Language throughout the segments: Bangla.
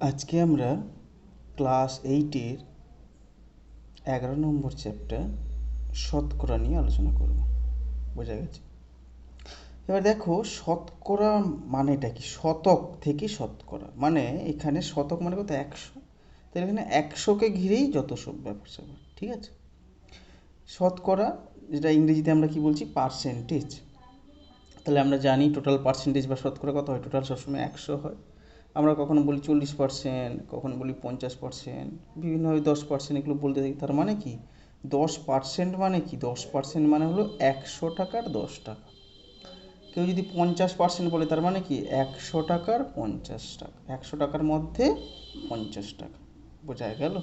আজকে আমরা ক্লাস 8-এর 11 নম্বর চ্যাপ্টার শতকরা নিয়ে আলোচনা করব। বোঝা গেছে? এবার দেখো, শতকরা মানেটা কি? শতক থেকে শতকরা মানে এখানে শতক মানে কত? 100। তাহলে এখানে 100কে ঘিরেই যত সব ব্যাপার স্যাপার, ঠিক আছে? শতকরা, যেটা ইংরেজিতে আমরা কি বলছি? পার্সেন্টেজ। তাহলে আমরা জানি টোটাল পার্সেন্টেজ বা শতকরা কত হয়? টোটাল সবসময় 100 হয়। আমরা কখনো বলি 40%, কখনো বলি 50%, বিভিন্নভাবে 10% এগুলো বলতে থাকি। তার মানে কি 10% মানে কি? 10% মানে হলো 100 টাকার 10 টাকা। কেউ যদি 50% বলে তার মানে কি 100 টাকার 50 টাকা, 100 টাকার মধ্যে 50 টাকা। বোঝা গেল?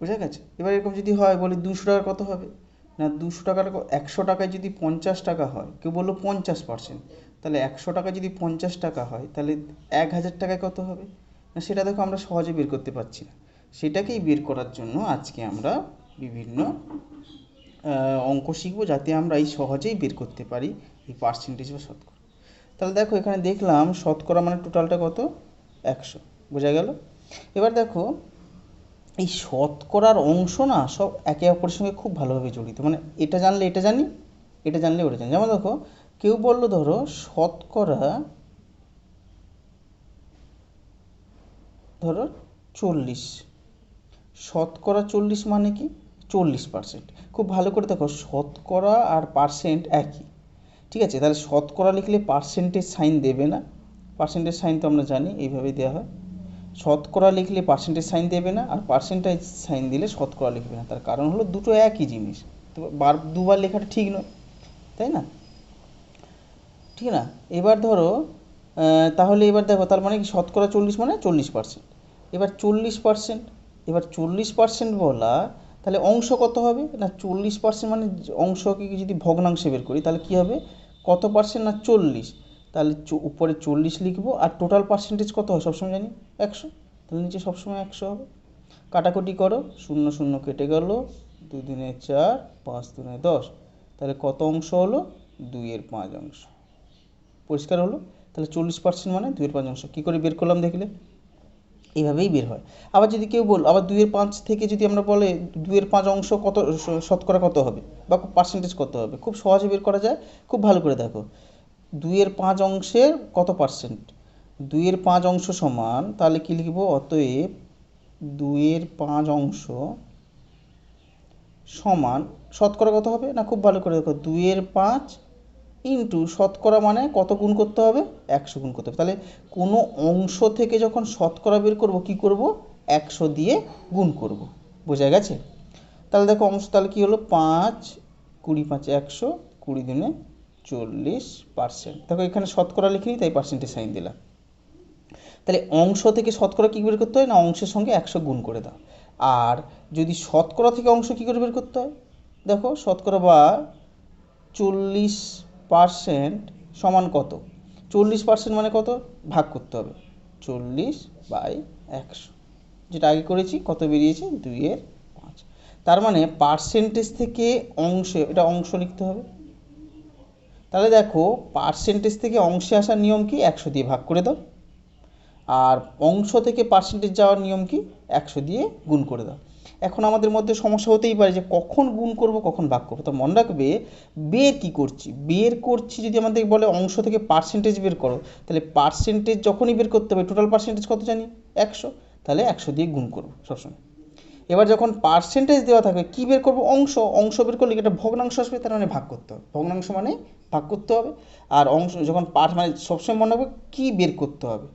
বোঝা গেছে? এবার এরকম যদি হয়, বলি 200 টাকার কত হবে? না, 200 টাকার 100 টাকায় যদি 50 টাকা হয়, কেউ বললো 50%, তাহলে 100 টাকা যদি 50 টাকা হয় তাহলে 1000 টাকায় কত হবে? না, সেটা দেখো আমরা সহজে বের করতে পারছি না। সেটাকেই বের করার জন্য আজকে আমরা বিভিন্ন অঙ্ক শিখবো, যাতে আমরা এই সহজেই বের করতে পারি এই পার্সেন্টেজ বা শতকরা। তাহলে দেখো, এখানে দেখলাম শতকরা মানে টোটালটা কত? 100। বোঝা গেল? এবার দেখো, এই শতকরার অংশ না সব একে অপরের সঙ্গে খুব ভালোভাবে জড়িত। মানে এটা জানলে এটা জানি, এটা জানলে ওটা জানি। যেমন দেখো, কেউ বললো ধরো শতকরা 40। শতকরা 40 মানে কি? 40%। খুব ভালো করে দেখো, শতকরা আর পার্সেন্ট একই, ঠিক আছে? তাহলে শতকরা লিখলে পার্সেন্টেজ সাইন দেবে না। পার্সেন্টেজ সাইন তো আমরা জানি এইভাবেই দেওয়া হয়। শতকরা লিখলে পার্সেন্টেজ সাইন দেবে না, আর পার্সেন্টেজ সাইন দিলে শতকরা লিখবে না। তার কারণ হলো দুটো একই জিনিস, তো দুবার লেখাটা ঠিক নয়, তাই না? ঠিক না? এবার ধরো, তাহলে এবার দেখো, তার মানে কি শতকরা 40 মানে 40%। এবার 40%, এবার 40% বলা, তাহলে অংশ কত হবে? না, 40% মানে অংশকে যদি ভগ্নাংশে বের করি তাহলে কি হবে? কত পার্সেন্ট? না 40। তাহলে উপরে 40 লিখবো, আর টোটাল পার্সেন্টেজ কত হয় সবসময় জানি? 100। তাহলে নিচে সবসময় 100 হবে। কাটাকুটি করো, 0 0 কেটে গেল, 2 2 4, 5 2 10। তাহলে কত অংশ হলো? 2/5 অংশ। পরিষ্কার হলো? তাহলে 40% মানে 2/5 অংশ। কী করে বের করলাম দেখলে? এইভাবেই বের হয়। আবার যদি কেউ আবার 2/5 থেকে যদি আমরা বলে 2/5 অংশ কত, শতকরা কত হবে বা পার্সেন্টেজ কত হবে, খুব সহজে বের করা যায়। খুব ভালো করে দেখো, 2/5 অংশের কত পার্সেন্ট? 2/5 অংশ সমান, তাহলে কি লিখবো? অতএব 2/5 অংশ সমান শতকরা কত হবে? না, খুব ভালো করে দেখো, 2/5 ইন্টু শতকরা মানে কত গুণ করতে হবে? 100 গুণ করতে হবে। তাহলে কোনো অংশ থেকে যখন শতকরা বের করব, কি করব? 100 দিয়ে গুণ করব। বোঝা গেছে? তাহলে দেখো অংশ তাহলে কি হলো? 5 20 5 100, 20 দিনে 40%। দেখো এখানে শতকরা লিখিনি, তাই পার্সেন্টেজ সাইন দিলাম। তাহলে অংশ থেকে শতকরা কী বের করতে হয়? না, অংশের সঙ্গে 100 গুণ করে দাও। আর যদি শতকরা থেকে অংশ কী করে বের করতে হয়? দেখো, শতকরা বা 40% সমান কত? 40% মানে কত? ভাগ করতে হবে 40/100, যেটা আগে করেছি। কত বেরিয়েছে? 2/5। তার মানে পার্সেন্টেজ থেকে অংশে, এটা অংশ লিখতে হবে। তাহলে দেখো, পার্সেন্টেজ থেকে অংশে আসার নিয়ম কি? 100 দিয়ে ভাগ করে দাও। আর অংশ থেকে পার্সেন্টেজ যাওয়ার নিয়ম কি? 100 দিয়ে গুণ করে দাও। এখন আমাদের মধ্যে সমস্যা হতেই পারে যে কখন গুণ করব, কখন ভাগ করবো। তো মনে রাখবে, বের কি করছি? বের করছি যদি আমাদের বলে অংশ থেকে পার্সেন্টেজ বের করো, তাহলে পার্সেন্টেজ যখনই বের করতে হবে, টোটাল পার্সেন্টেজ কত জানি? 100। তাহলে 100 দিয়ে গুণ করবো সবসময়। এবার যখন পার্সেন্টেজ দেওয়া থাকবে, কী বের করবো? অংশ। অংশ বের করলে একটা ভগ্নাংশ আসবে, তার মানে ভাগ করতে হবে। ভগ্নাংশ মানে ভাগ করতে হবে। আর অংশ যখন মানে সবসময় মনে রাখবে কী বের করতে হবে।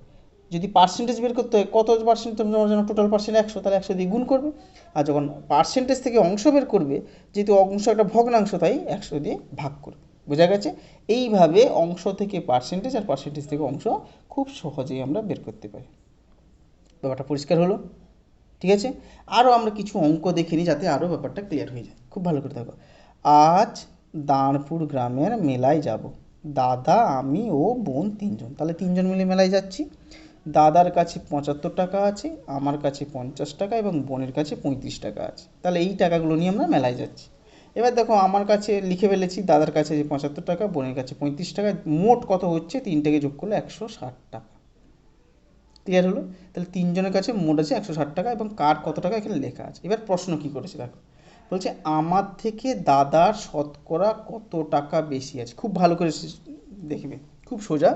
যদি পার্সেন্টেজ বের করতে হয়, কত পার্সেন্ট তোমার জন্য? টোটাল পার্সেন্ট 100, তাহলে 100 দিয়ে গুণ করবে। আর যখন পার্সেন্টেজ থেকে অংশ বের করবে, যেহেতু অংশ একটা ভগ্নাংশ, তাই 100 দিয়ে ভাগ করবে। বোঝা গেছে? এইভাবে অংশ থেকে পার্সেন্টেজ আর পার্সেন্টেজ থেকে অংশ খুব সহজেই আমরা বের করতে পারি। ব্যাপারটা পরিষ্কার হলো? ঠিক আছে? আরও আমরা কিছু অঙ্ক দেখে নিই, যাতে আরও ব্যাপারটা ক্লিয়ার হয়ে যায়। খুব ভালো করে দেখো, আজ দাঁড়পুর গ্রামের মেলায় যাব। দাদা, আমি ও বোন 3 জন। তাহলে 3 জন মিলে মেলায় যাচ্ছি। দাদার কাছে 75 টাকা আছে, আমার কাছে 50 টাকা এবং বোনের কাছে 35 টাকা আছে। তাহলে এই টাকাগুলো নিয়ে আমরা মেলায় যাচ্ছি। এবার দেখো, আমার কাছে লিখে ফেলেছি, দাদার কাছে 75 টাকা, বোনের কাছে 35 টাকা, মোট কত হচ্ছে? তিনটাকে যোগ করলে 160 টাকা। ক্লিয়ার হলো? তাহলে তিনজনের কাছে মোট আছে 160 টাকা এবং কার কত টাকা এখানে লেখা আছে। এবার প্রশ্ন কী করেছে দেখো, বলছে আমার থেকে দাদার শতকরা কত টাকা বেশি আছে। খুব ভালো করে দেখবে, খুব সোজা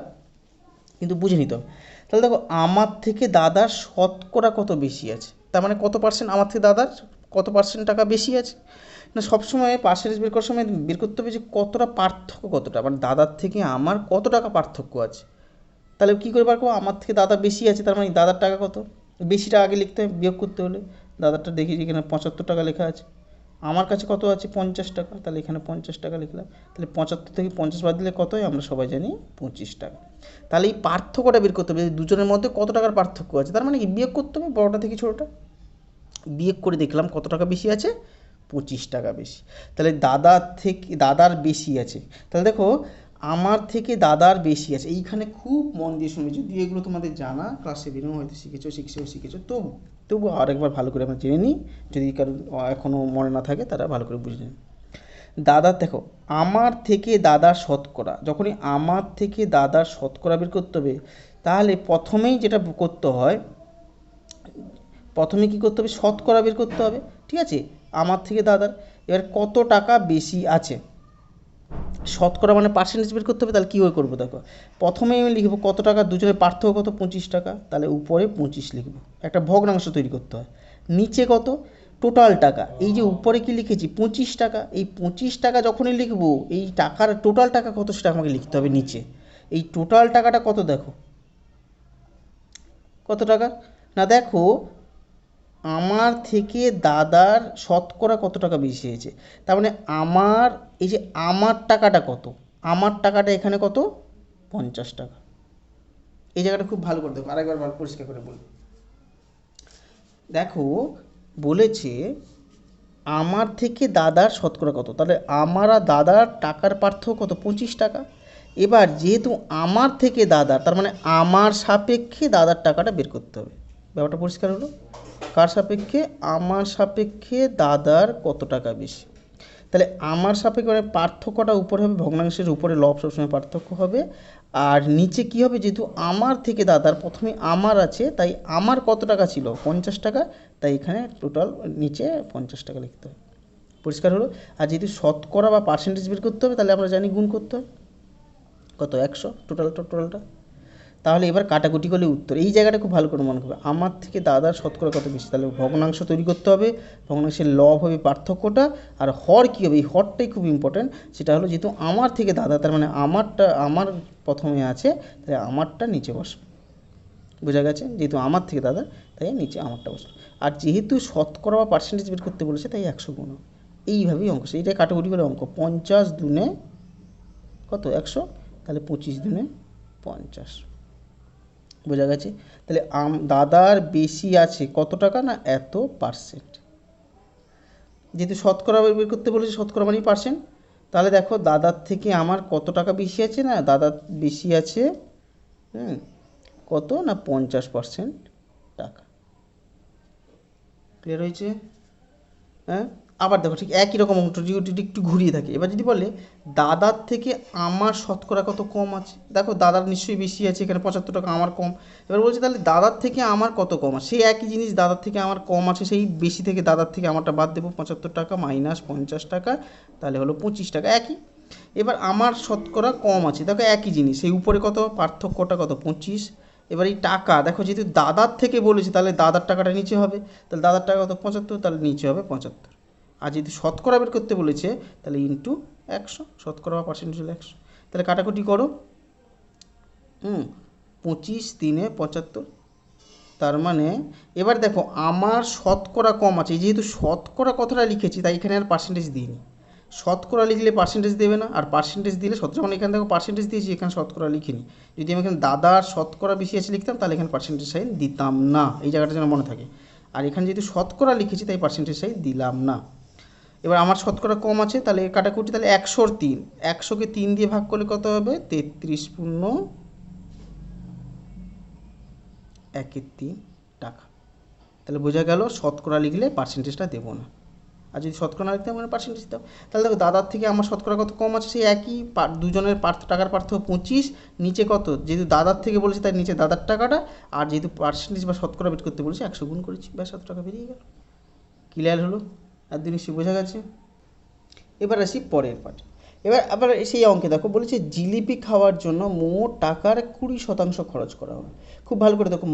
কিন্তু বুঝে নিতে হবে। তাহলে দেখো আমার থেকে দাদার শতকরা কত বেশি আছে, তার মানে কত পার্সেন্ট আমার থেকে দাদার কত পার্সেন্ট টাকা বেশি আছে না। সবসময় পার্সেন্টেজ বের করার সময় বের করতে হবে যে কতটা পার্থক্য, কতটা মানে দাদার থেকে আমার কত টাকা পার্থক্য আছে। তাহলে কী করে বার করবো, আমার থেকে দাদা বেশি আছে তার মানে দাদার টাকা কত, বেশিটা আগে লিখতে হবে বিয়োগ করতে হলে। দাদারটা দেখি এখানে 75 টাকা লেখা আছে, আমার কাছে কত আছে 50 টাকা, তাহলে এখানে 50 টাকা লিখলাম। তাহলে 75 থেকে 50 বাদ দিলে কত হয় আমরা সবাই জানি 25 টাকা। তাহলে এই পার্থক্যটা বের করতে হবে, দুজনের মধ্যে কত টাকার পার্থক্য আছে, তার মানে কি বিয়োগ করতে হবে বড়টা থেকে ছোটোটা। বিয়োগ করে দেখলাম কত টাকা বেশি আছে, 25 টাকা বেশি। তাহলে দাদার বেশি আছে, তাহলে দেখো আমার থেকে দাদার বেশি আছে। এইখানে খুব মন দিয়ে শুনবে, যদি এগুলো তোমাদের জানা ক্লাস 7-এও হয়তো শিখেছো, তবু আরেকবার ভালো করে আমরা জেনে নিই, যদি কারো এখনও মনে না থাকে তারা ভালো করে বুঝে নিন। দাদার দেখো আমার থেকে দাদার শতকরা, যখনই আমার থেকে দাদার শতকরা বের করতে হবে তাহলে প্রথমেই যেটা করতে হয়, প্রথমে কী করতে হবে, শতকরা বের করতে হবে। ঠিক আছে, আমার থেকে দাদার এবার কত টাকা বেশি আছে, শতকরা মানে পার্সেন্টেজ বের করতে হবে। তাহলে কীভাবে করবো দেখো, প্রথমে আমি লিখবো কত টাকা, দুজনের পার্থক্য কত 25 টাকা, তাহলে উপরে 25 লিখবো, একটা ভগ্নাংশ তৈরি করতে হয়। নিচে কত, টোটাল টাকা, এই যে উপরে কি লিখেছি 25 টাকা, এই 25 টাকা যখনই লিখবো এই টাকার টোটাল টাকা কত সেটা আমাকে লিখতে হবে নিচে। এই টোটাল টাকাটা কত দেখো, কত টাকা না, দেখো আমার থেকে দাদার শতকরা কত টাকা বেশি হয়েছে, তার মানে আমার এই যে আমার টাকাটা কত, আমার টাকাটা এখানে কত 50 টাকা। এই জায়গাটা খুব ভালো করে দেখো, আরেকবার ভালো পরিষ্কার করে বলবো। দেখো বলেছে আমার থেকে দাদার শতকরা কত, তাহলে আমার আর দাদার টাকার পার্থক্য কত 25 টাকা। এবার যেহেতু আমার থেকে দাদার, তার মানে আমার সাপেক্ষে দাদার টাকাটা বের করতে হবে। ব্যাপারটা পরিষ্কার হলো, কার সাপেক্ষে, আমার সাপেক্ষে দাদার কত টাকা বেশি। তাহলে আমার সাপেক্ষে মানে পার্থক্যটা উপরে হবে, ভগ্নাংশের উপরে লব সবসময় পার্থক্য হবে, আর নিচে কি হবে, যেহেতু আমার থেকে দাদার প্রথমে আমার আছে তাই আমার কত টাকা ছিল 50 টাকা, তাই এখানে টোটাল নিচে 50 টাকা লিখতে হবে। পরিষ্কার হলো? আর যেহেতু শতকরা বা পার্সেন্টেজ বের করতে হবে তাহলে আমরা জানি গুণ করতে হবে কত 100 টোটালটা। তাহলে এবার কাটাকুটি করলে উত্তর, এই জায়গাটা খুব ভালো করে মনে করবে, আমার থেকে দাদার শতকরা কত বেশি, তাহলে ভগ্নাংশ তৈরি করতে হবে, ভগ্নাংশের লব হবে পার্থক্যটা, আর হর কী হবে, এই হরটাই খুব ইম্পর্ট্যান্ট। সেটা হলো যেহেতু আমার থেকে দাদা, তার মানে আমার প্রথমে আছে তাই আমারটা নিচে বসবে। বোঝা গেছে, যেহেতু আমার থেকে দাদা তাই নিচে আমারটা বসবে। আর যেহেতু শতকরা বা পার্সেন্টেজ বের করতে বলেছে তাই 100 গুণ, এইভাবেই অঙ্ক। এইটাই কাটাকুটি করে অঙ্ক, 50 দুনে কত 100, তাহলে 25 দুনে 50। বোঝা গেছে? তাহলে দাদার বেশি আছে কত টাকা না এত পার্সেন্ট। যেহেতু শতকরা বের করতে বলেছে, শতকরা মানেই পার্সেন্ট, তাহলে দেখো দাদার থেকে আমার কত টাকা বেশি আছে না, দাদার বেশি আছে কত না 50% টাকা। ক্লিয়ার হয়েছে? হ্যাঁ, আবার দেখো ঠিক একই রকম যদি একটু ঘুরিয়ে থাকে। এবার যদি বলে দাদার থেকে আমার শতকরা কত কম আছে, দেখো দাদার নিশ্চয়ই বেশি আছে, এখানে 75 টাকা, আমার কম। এবার বলছে তাহলে দাদার থেকে আমার কত কম আছে, সেই একই জিনিস, দাদার থেকে আমার কম আছে, সেই বেশি থেকে দাদার থেকে আমারটা বাদ দেবো, 75 টাকা মাইনাস 50 টাকা, তাহলে হলো 25 টাকা, একই। এবার আমার শতকরা কম আছে, দেখো একই জিনিস, সেই উপরে কত পার্থক্যটা কত 25। এবার এই টাকা দেখো যেহেতু দাদার থেকে বলেছে তাহলে দাদার টাকাটা নিচে হবে, তাহলে দাদার টাকা কত 75, তাহলে নিচে হবে 75। আর যদি শতকরা বের করতে বলেছে তাহলে ইন্টু 100, শতকরা বা পার্সেন্টেজ হলো 100। তাহলে কাটাকুটি করো, 25 3 75, তার মানে এবার দেখো আমার শতকরা কম আছে, যেহেতু শতকরা কথাটা লিখেছি তাই এখানে আর পার্সেন্টেজ দিইনি। শতকরা লিখলে পার্সেন্টেজ দেবে না, আর পার্সেন্টেজ দিলে শতকরা, মানে এখানে দেখো পার্সেন্টেজ দিয়েছি, এখানে শতকরা লিখিনি। যদি আমি এখানে দাদার শতকরা বেশি আছে লিখতাম তাহলে এখানে পার্সেন্টেজ সাইন দিতাম না, এই জায়গাটা যেন মনে থাকে। আর এখানে যেহেতু শতকরা লিখেছি তাই পার্সেন্টেজ সাইন দিলাম না। এবার আমার শতকরা কম আছে, তাহলে কাটাকুটি, তাহলে 100-র 3, 100-কে 3 দিয়ে ভাগ করলে কত হবে 33 পূর্ণ 1/3 টাকা। তাহলে বোঝা গেল শতকরা লিখলে পার্সেন্টেজটা দেবো না। আর যদি শতকরা না লিখতাম মানে পার্সেন্টেজ দিতাম। তাহলে দেখো দাদার থেকে আমার শতকরা কত কম আছে, সেই একই, দুজনের টাকার পার্থক্য 25, নিচে কত, যেহেতু দাদার থেকে বলেছে তাই নিচে দাদার টাকাটা, আর যেহেতু পার্সেন্টেজ বা শতকরা বের করতে বলেছে 100 গুণ করেছি, ব্যাস 7 টাকা বেরিয়ে গেল। ক্লিয়ার হলো? আর জিনিসটি বোঝা গেছে। এবার আসি পরের পার্ট। এবার আবার সেই অঙ্কে দেখো বলেছে জিলিপি খাওয়ার জন্য মোট টাকার 20% খরচ করা হবে। খুব ভালো করে দেখো,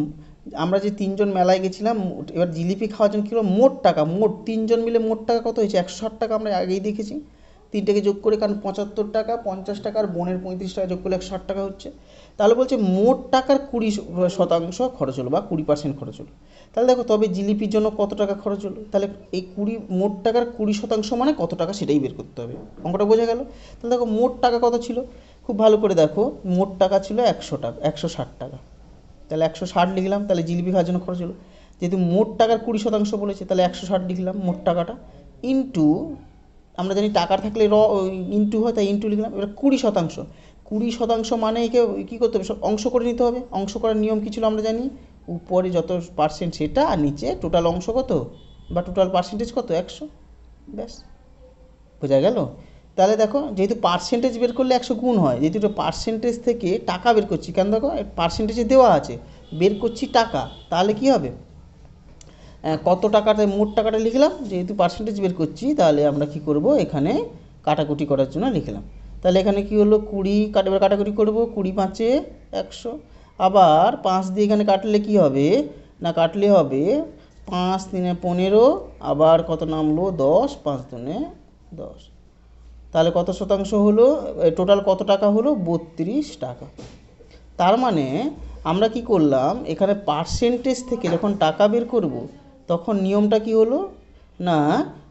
আমরা যে 3জন মেলায় গেছিলাম, এবার জিলিপি খাওয়ার জন্য কী হলো, মোট টাকা, মোট 3জন মিলে মোট টাকা কত হয়েছে, 160 টাকা আমরা আগেই দেখেছি। 3টাকে যোগ করে, কারণ 75 টাকা, 50 টাকা আর বোনের 35 টাকা যোগ করলে 160 টাকা হচ্ছে। তাহলে বলছে মোট টাকার 20% খরচ হলো বা 20% খরচ হলো। তাহলে দেখো তবে জিলিপির জন্য কত টাকা খরচ হলো, তাহলে এই মোট টাকার 20% মানে কত টাকা সেটাই বের করতে হবে। অঙ্কটা বোঝা গেল? তাহলে দেখো মোট টাকা কত ছিল, খুব ভালো করে দেখো, মোট টাকা ছিল 100 টাকা, 160 টাকা। তাহলে 160 লিখলাম, তাহলে জিলিপি খাওয়ার জন্য খরচ হলো। যেহেতু মোট টাকার 20% বলেছে, তাহলে 160 লিখলাম মোট টাকাটা, ইন্টু, আমরা জানি টাকার থাকলে ইন্টু হয়, তাই ইন্টু লিখলাম। এবার 20%, 20% মানে একে কী করতে হবে, অংশ করে নিতে হবে। অংশ করার নিয়ম কী ছিল আমরা জানি, উপরে যত পার্সেন্ট সেটা, আর নিচে টোটাল অংশ কত বা টোটাল পার্সেন্টেজ কত, 100, ব্যাস বোঝা গেল। তাহলে দেখো যেহেতু পার্সেন্টেজ বের করলে 100 গুণ হয়, যেহেতু এটা পার্সেন্টেজ থেকে টাকা বের করছি, কেন দেখো পার্সেন্টেজে দেওয়া আছে, বের করছি টাকা, তাহলে কি হবে, কত টাকাটা, মোট টাকাটা লিখলাম, যেহেতু পার্সেন্টেজ বের করছি তাহলে আমরা কি করব, এখানে কাটাকুটি করার জন্য লিখলাম। তাহলে এখানে কি হলো, 20, এবার কাটাকুটি করবো, 20 5 100, আবার 5 দিয়ে এখানে কাটলে কি হবে না, কাটলে হবে 5 3 15, আবার কত নামলো 10, 5 2 10, তাহলে কত শতাংশ হলো, টোটাল কত টাকা হলো, 32 টাকা। তার মানে আমরা কি করলাম, এখানে পার্সেন্টেজ থেকে যখন টাকা বের করব, তখন নিয়মটা কি হলো না,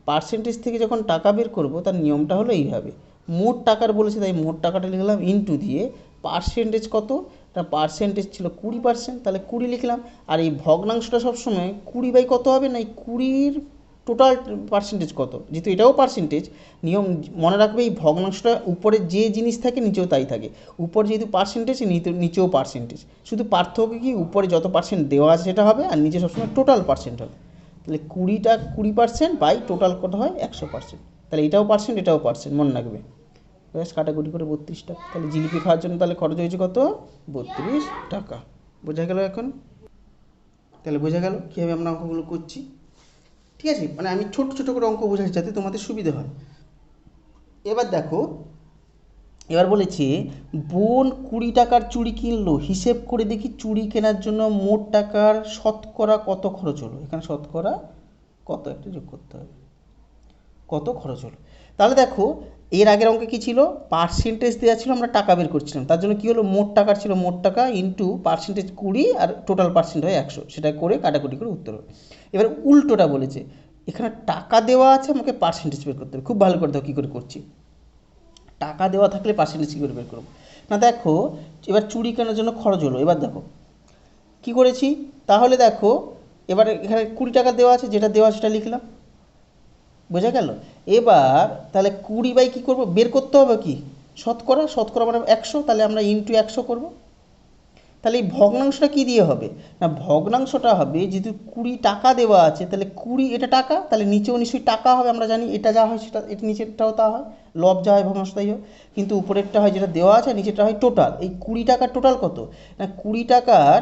পার্সেন্টেজ থেকে যখন টাকা বের করব তার নিয়মটা হলো এইভাবে, মোট টাকার বলেছে তাই মোট টাকাটা লিখলাম, ইন্টু দিয়ে পার্সেন্টেজ কত, না পার্সেন্টেজ ছিল 20%, তাহলে 20 লিখলাম। আর এই ভগ্নাংশটা সবসময় 20 বাই কত হবে না, এই 20-র টোটাল পার্সেন্টেজ কত, যেহেতু এটাও পার্সেন্টেজ, নিয়ম মনে রাখবে এই ভগ্নাংশটা উপরে যে জিনিস থাকে নিচেও তাই থাকে, উপরে যেহেতু পার্সেন্টেজ নিচেও পার্সেন্টেজ, শুধু পার্থক্য কি উপরে যত পার্সেন্ট দেওয়া আছে সেটা হবে, আর নিচে সবসময় টোটাল পার্সেন্ট হবে। তাহলে 20% বাই টোটাল কত হয়, 100%, তাহলে এটাও পার্সেন্ট এটাও পার্সেন্ট, মনে রাখবে। ব্যাস কাটাকুটি করে 32 টাকা। তাহলে জিলিপি খাওয়ার জন্য তাহলে খরচ হয়েছে কত, 32 টাকা। বোঝা গেল এখন? তাহলে বোঝা গেল কীভাবে আমরা অঙ্কগুলো করছি, ঠিক আছে? মানে আমি ছোট ছোট করে অঙ্ক বোঝাচ্ছি যাতে তোমাদের সুবিধা হয়। এবার দেখো, এবার বলেছে বোন 20 টাকার চুড়ি কিনলো, হিসেব করে দেখি চুড়ি কেনার জন্য মোট টাকার শতকরা কত খরচ হলো। এখানে শতকরা কত একটা যোগ করতে হবে, কত খরচ হলো। তাহলে দেখো এর আগের অঙ্কে কী ছিল, পার্সেন্টেজ দেওয়া ছিল, আমরা টাকা বের করছিলাম, তার জন্য কী হলো, মোট টাকার ছিল মোট টাকা ইন্টু পার্সেন্টেজ 20 আর টোটাল পার্সেন্ট হয় 100, সেটা করে কাটাকুটি করে উত্তর হবে। এবার উল্টোটা বলেছে, এখানে টাকা দেওয়া আছে, আমাকে পার্সেন্টেজ বের করতে হবে। খুব ভালো করে দেখো কী করে করছি, টাকা দেওয়া থাকলে পার্সেন্টেজ কী করে বের করবো না, দেখো এবার চুড়ি কেনার জন্য খরচ হলো। এবার দেখো কী করেছি, তাহলে দেখো এবার এখানে 20 টাকা দেওয়া আছে, যেটা দেওয়া সেটা লিখলাম, বোঝা গেল। এবার তাহলে 20 বাই কী করবো, বের করতে হবে কি, শতকরা, শতকরা মানে 100, তাহলে আমরা ইন্টু 100 করবো। তাহলে এই ভগ্নাংশটা কী দিয়ে হবে না, ভগ্নাংশটা হবে যেহেতু 20 টাকা দেওয়া আছে, তাহলে 20 এটা টাকা, তাহলে নিচেও নিশ্চয়ই টাকা হবে, আমরা জানি এটা যা হয় সেটা, এটা নিচেরটাও তা হয়, লব যা হয় ভগ্নাংশ তাই হয়, কিন্তু উপরেরটা হয় যেটা দেওয়া আছে, নিচেরটা হয় টোটাল। এই 20 টাকার টোটাল কত না, 20 টাকার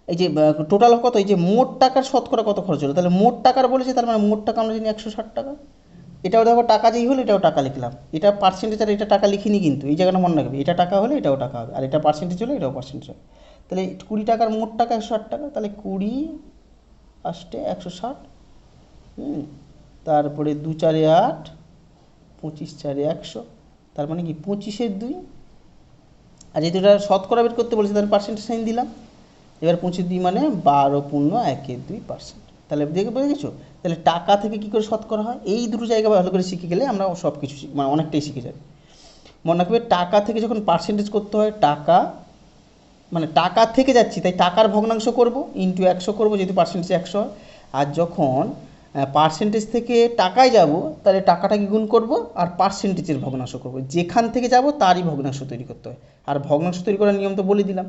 এই যে টোটাল কত, এই যে মোট টাকার শতকরা কত খরচ হলো, তাহলে মোট টাকার বলেছে, তার মানে মোট টাকা আমরা জানি 160 টাকা। এটাও দেখো টাকা যেই হলো এটাও টাকা লিখলাম, এটা পার্সেন্টেজ আর এটা টাকা লিখিনি, কিন্তু এই জায়গাটা মনে রাখবে, এটা টাকা হলে এটাও টাকা হবে, আর এটা পার্সেন্টেজ হলে এটাও পার্সেন্টেজ হবে। তাহলে 20 টাকার মোট টাকা 160 টাকা, তাহলে 20 আসতে 160, তারপরে 2 4 8, 25 4 100, তার মানে কি 25-এর 2, আর যেহেতু এটা শতকরা বের করতে বলেছে তাহলে পার্সেন্টেজ সাইন দিলাম। এবার 25-2 মানে 12.1-2%। তাহলে দেখে বুঝে গেছো, তাহলে টাকা থেকে কী করে শতকরা হয়, এই দুটো জায়গা ভালো করে শিখে গেলে আমরা সব কিছু মানে অনেকটাই শিখে যাবে। মনে রাখবে টাকা থেকে যখন পার্সেন্টেজ করতে হয়, টাকা মানে টাকা থেকে যাচ্ছি তাই টাকার ভগ্নাংশ করব, ইন্টু 100 করবো যেহেতু পার্সেন্টেজ 100 হয়। আর যখন পার্সেন্টেজ থেকে টাকায় যাব তাহলে টাকাটাকে গুণ করব আর পার্সেন্টেজের ভগ্নাংশ করব, যেখান থেকে যাব তারই ভগ্নাংশ তৈরি করতে হয়। আর ভগ্নাংশ তৈরি করার নিয়ম তো বলে দিলাম,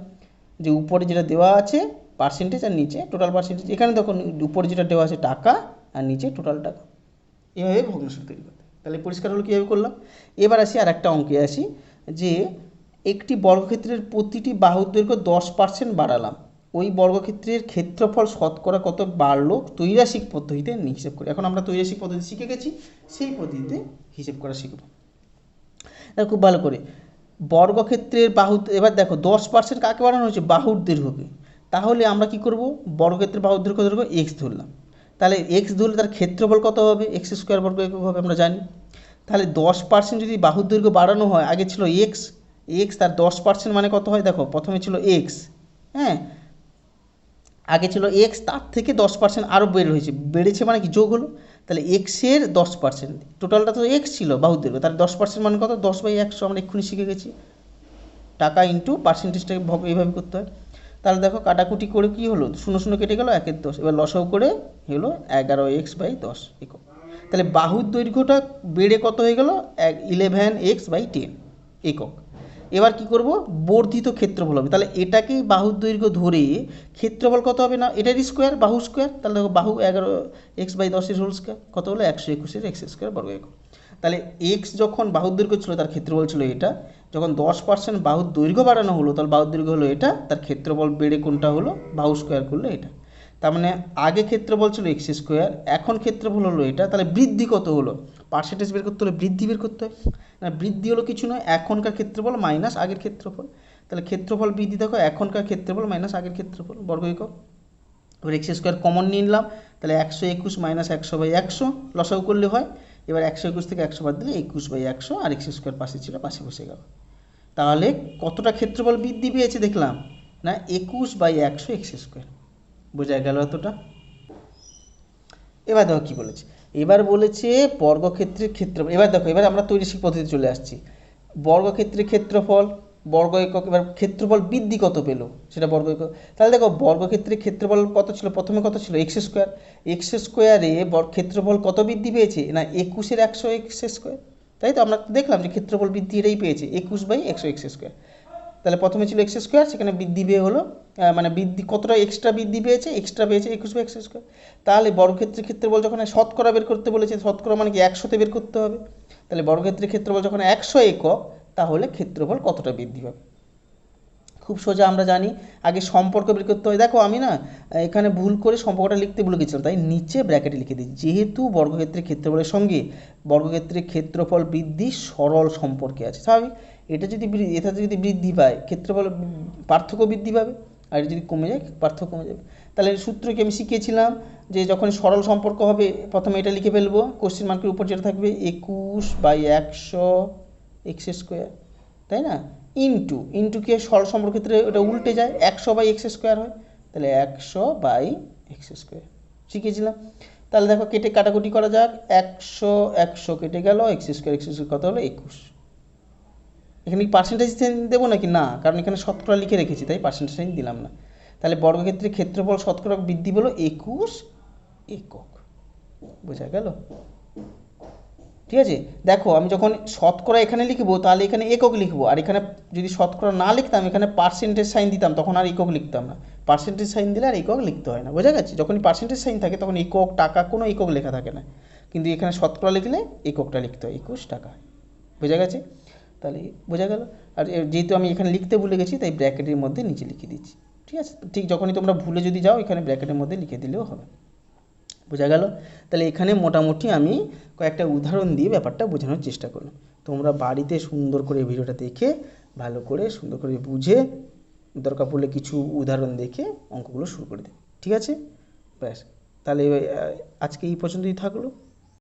যে উপরে যেটা দেওয়া আছে পার্সেন্টেজ আর নিচে টোটাল পার্সেন্টেজ। এখানে দেখুন উপরে যেটা দেওয়া আছে টাকা আর নিচে টোটাল টাকা, এভাবে ভগ্নাংশ তৈরি করতে। তাহলে পরিষ্কার হলো কীভাবে করলাম। এবার আসি আর একটা অঙ্কে আসি, যে একটি বর্গক্ষেত্রের প্রতিটি বাহুর দৈর্ঘ্য 10% বাড়ালাম, ওই বর্গক্ষেত্রের ক্ষেত্রফল শতকরা কত বাড়লো ত্রৈরাশিক পদ্ধতিতে হিসেব করি। এখন আমরা ত্রৈরাশিক পদ্ধতি শিখে গেছি, সেই পদ্ধতিতে হিসেব করা শিখব। দেখো খুব ভালো করে, বর্গক্ষেত্রের বাহু, এবার দেখো 10% কাকে বাড়ানো হয়েছে, বাহুর দৈর্ঘ্যকে। তাহলে আমরা কি করব, বর্গক্ষেত্রের বাহুর দৈর্ঘ্য এক্স ধরলাম। তাহলে এক্স ধরলে তার ক্ষেত্রফল কত হবে, এক্স স্কোয়ার বর্গ একক হবে, আমরা জানি। তাহলে 10% যদি বাহুর দৈর্ঘ্য বাড়ানো হয়, আগে ছিল এক্স, এক্স তার 10% মানে কত হয়, দেখো প্রথমে ছিল এক্স, হ্যাঁ আগে ছিল এক্স, তার থেকে 10% আরও বেড়েছে মানে কি যোগ হলো। তাহলে এক্সের 10%, টোটালটা তো এক্স ছিল বাহুর দৈর্ঘ্য, তার 10% মানে কত, 10/100, আমরা এক্ষুনি শিখে গেছি। টাকা ইন্টু পার্সেন্টেজটাকে এইভাবে করতে হয়। তাহলে দেখো কাটাকুটি করে কি হলো, 0 কেটে গেল, 1/10, এবার লসাগু করে হলো 11x/10 একক। তাহলে বাহুর দৈর্ঘ্যটা বেড়ে কত হয়ে গেল, 11x/10 একক। এবার কি করব, বর্ধিত ক্ষেত্রফল হবে। তাহলে এটাকেই বাহুর দৈর্ঘ্য ধরে ক্ষেত্রফল কত হবে না, এটার স্কোয়ার, বাহু স্কোয়ার। তাহলে দেখো বাহু 11x/10 হোল স্কোয়ার কত হলো, 121x² বর্গ একক। তাহলে এক্স যখন বাহুর দৈর্ঘ্য ছিল তার ক্ষেত্রফল ছিল এটা, যখন 10% বাহুর দৈর্ঘ্য বাড়ানো হলো তাহলে বাহুর দৈর্ঘ্য হলো এটা, তার ক্ষেত্রফল বেড়ে কোনটা হলো, বাহু স্কোয়ার করলে এটা। তার মানে আগে ক্ষেত্রফল ছিল এক্স স্কোয়ার, এখন ক্ষেত্রফল হলো এটা। তাহলে বৃদ্ধি কত হলো, পার্সেন্টেজ বের করতে হলে বৃদ্ধি বের করতে হয় না, বৃদ্ধি হলো কিছু নয়, এখনকার ক্ষেত্রফল মাইনাস আগের ক্ষেত্রফল। তাহলে ক্ষেত্রফল বৃদ্ধি দেখো, এখনকার ক্ষেত্রফল মাইনাস আগের ক্ষেত্রফল বর্গ একক। এবার এক্স স্কোয়ার কমন নিয়ে নিলাম, তাহলে 121 মাইনাস 100/100 লসাগু করলে হয়। এবার 121 থেকে 100 বাদ দিলে 21/100, আর এক্স স্কোয়ার পাশে ছিল, পাশে বসে গেল। তাহলে কতটা ক্ষেত্রফল বৃদ্ধি পেয়েছে দেখলাম না, 21/100 এক্স স্কোয়ার। বোঝা গেল এতটা। এবার দেখো কী বলেছে, এবার বলেছে বর্গক্ষেত্রের ক্ষেত্রফল। এবার দেখো, এবার আমরা ত্রৈরাশিক পদ্ধতি চলে আসছি। বর্গক্ষেত্রের ক্ষেত্রফল বর্গ একক, এবার ক্ষেত্রফল বৃদ্ধি কত পেলো সেটা বর্গ একক। তাহলে দেখো বর্গক্ষেত্রের ক্ষেত্রফল কত ছিল, প্রথমে কত ছিল, এক্স স্কোয়ার। এক্স স্কোয়ারে ক্ষেত্রফল কত বৃদ্ধি পেয়েছে না, 21/100 এক্স স্কোয়ার। তাই তো আমরা দেখলাম যে ক্ষেত্রফল বৃদ্ধি এটাই পেয়েছে, 21/100 এক্স স্কোয়ার। তাহলে প্রথমে ছিল এক্স স্কোয়ার, সেখানে বৃদ্ধি পেয়ে হলো, মানে বৃদ্ধি কতটা এক্সট্রা বৃদ্ধি পেয়েছে, এক্সট্রা পেয়েছে 21/x স্কোয়ার। তাহলে বর্গক্ষেত্রের ক্ষেত্রফল যখন শতকরা বের করতে বলেছে, শতকরা মানে কি 100তে বের করতে হবে। তাহলে বর্গক্ষেত্রের ক্ষেত্রফল যখন 100 একক, তাহলে ক্ষেত্রফল কতটা বৃদ্ধি পাবে। খুব সোজা আমরা জানি, আগে সম্পর্ক বের করতে হয়। দেখো আমি না এখানে ভুল করে সম্পর্কটা লিখতে ভুলে গেছিলাম, তাই নিচে ব্র্যাকেটে লিখে দিই, যেহেতু বর্গক্ষেত্রের ক্ষেত্রফলের সঙ্গে বর্গক্ষেত্রের ক্ষেত্রফল বৃদ্ধি সরল সম্পর্কে আছে, স্বাভাবিক। এটা যদি এটাতে যদি বৃদ্ধি পায়, ক্ষেত্রফল পার্থক্য বৃদ্ধি পাবে, আর এটা যদি কমে যায় পার্থক্য কমে যাবে। তাহলে সূত্র কি আমি শিখিয়েছিলাম, যে যখন সরল সম্পর্ক হবে প্রথমে এটা লিখে ফেলবো, কোশ্চেন মার্কের উপর যেটা থাকবে 21/100 এক্স স্কোয়ার, তাই না, ইন্টু কে সরল সম্পর্কের ক্ষেত্রে ওটা উল্টে যায়, 100/x স্কোয়ার হয়, তাহলে 100/x স্কোয়ার শিখেছিলাম। তাহলে দেখো কেটে কাটাকুটি করা যাক, 100 কেটে গেল, এক্স স্কোয়ার কত হলো 21। এখানে কি পার্সেন্টেজ সাইন দেবো নাকি, না, কারণ এখানে শতকরা লিখে রেখেছি তাই পার্সেন্টেজ সাইন দিলাম না। তাহলে বর্গক্ষেত্রের ক্ষেত্রফল শতকরা বৃদ্ধি হলো 21 একক। বোঝা গেল, ঠিক আছে। দেখো আমি যখন শতকরা এখানে লিখবো তাহলে এখানে একক লিখবো, আর এখানে যদি শতকরা না লিখতাম, এখানে পার্সেন্টেজ সাইন দিতাম, তখন আর একক লিখতাম না। পার্সেন্টেজ সাইন দিলে আর একক লিখতে হয় না, বোঝা গেছে। যখনই পার্সেন্টেজ সাইন থাকে তখন একক, টাকা, কোনো একক লেখা থাকে না, কিন্তু এখানে শতকরা লিখলে এককটা লিখতে হয়, 21 টাকা। বোঝা গেছে, তাহলে বোঝা গেল। আর যেহেতু আমি এখানে লিখতে ভুলে গেছি, তাই ব্র্যাকেটের মধ্যে নিচে লিখে দিচ্ছি, ঠিক আছে। ঠিক যখনই তোমরা ভুলে যদি যাও, এখানে ব্র্যাকেটের মধ্যে লিখে দিলেও হবে। বোঝা গেল। তাহলে এখানে মোটামুটি আমি কয়েকটা উদাহরণ দিয়ে ব্যাপারটা বোঝানোর চেষ্টা করলাম। তোমরা বাড়িতে সুন্দর করে ভিডিওটা দেখে, ভালো করে সুন্দর করে বুঝে, দরকার পড়লে কিছু উদাহরণ দেখে অঙ্কগুলো শুরু করে দেবে, ঠিক আছে। ব্যাস, তাহলে আজকে এই পর্যন্তই থাকলো।